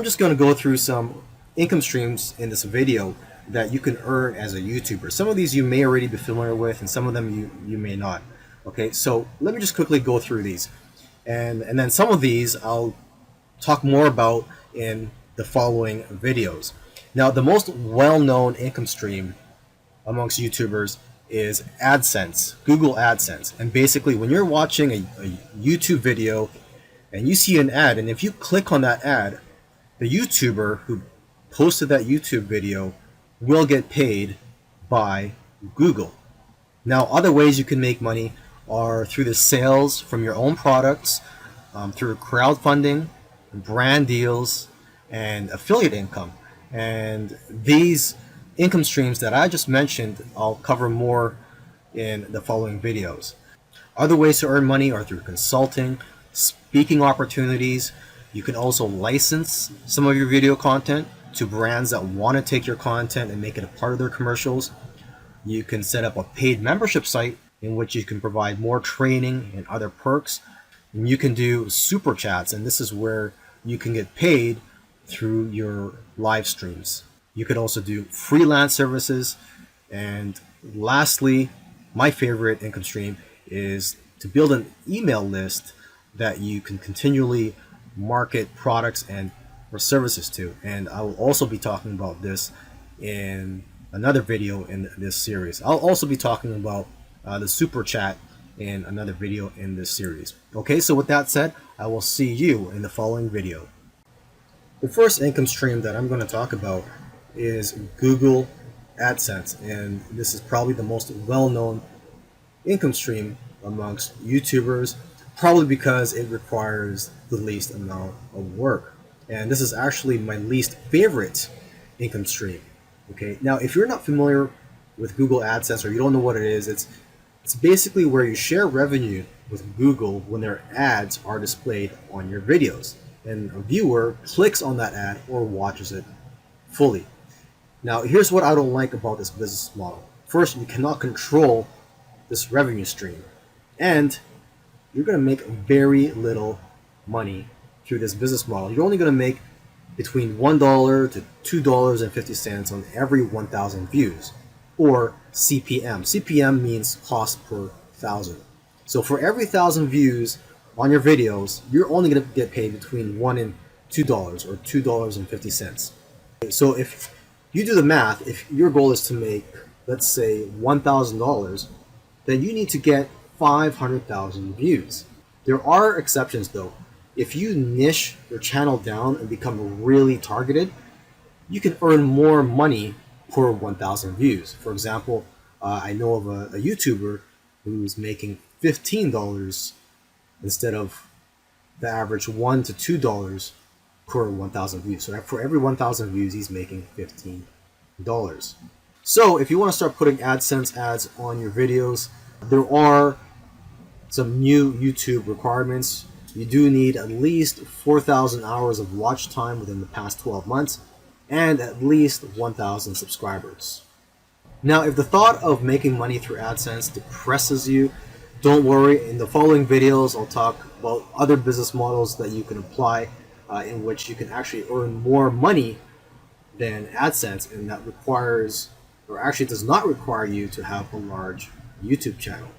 just going to go through some income streams in this video that you can earn as a YouTuber. Some of these you may already be familiar with, and some of them you may not. Okay, so let me just quickly go through these. And then some of these I'll talk more about in the following videos. Now, the most well-known income stream amongst YouTubers is AdSense, Google AdSense. And basically, when you're watching a YouTube video and you see an ad, and if you click on that ad, the YouTuber who posted that YouTube video will get paid by Google. Now, other ways you can make money are through the sales from your own products, through crowdfunding, brand deals, and affiliate income. And these income streams that I just mentioned, I'll cover more in the following videos. Other ways to earn money are through consulting, speaking opportunities. You can also license some of your video content to brands that want to take your content and make it a part of their commercials. You can set up a paid membership site in which you can provide more training and other perks. And you can do super chats, and this is where you can get paid through your live streams. You could also do freelance services. And lastly, my favorite income stream is to build an email list that you can continually market products and or services to. And I will also be talking about this in another video in this series. I'll also be talking about the super chat in another video in this series. Okay, so with that said, I will see you in the following video. The first income stream that I'm going to talk about is Google AdSense, and this is probably the most well-known income stream amongst YouTubers, probably because it requires the least amount of work. And this is actually my least favorite income stream. Okay, now if you're not familiar with Google AdSense or you don't know what it is, it's basically where you share revenue with Google when their ads are displayed on your videos, and a viewer clicks on that ad or watches it fully. Now, here's what I don't like about this business model. First, you cannot control this revenue stream, and you're going to make very little money through this business model. You're only going to make between $1 to $2.50 on every 1,000 views, or CPM. CPM means cost per thousand. So for every 1,000 views on your videos, you're only going to get paid between $1 and $2 or $2.50. So if you do the math, if your goal is to make, let's say, $1,000, then you need to get 500,000 views. There are exceptions though. If you niche your channel down and become really targeted, you can earn more money per 1,000 views. For example, I know of a YouTuber who's making $15 instead of the average $1 to $2 per 1,000 views. So for every 1,000 views, he's making $15. So if you want to start putting AdSense ads on your videos, there are some new YouTube requirements. You do need at least 4,000 hours of watch time within the past 12 months and at least 1,000 subscribers. Now, if the thought of making money through AdSense depresses you, don't worry. In the following videos, I'll talk about other business models that you can apply in which you can actually earn more money than AdSense, and that requires, or actually does not require you to have a large YouTube channel.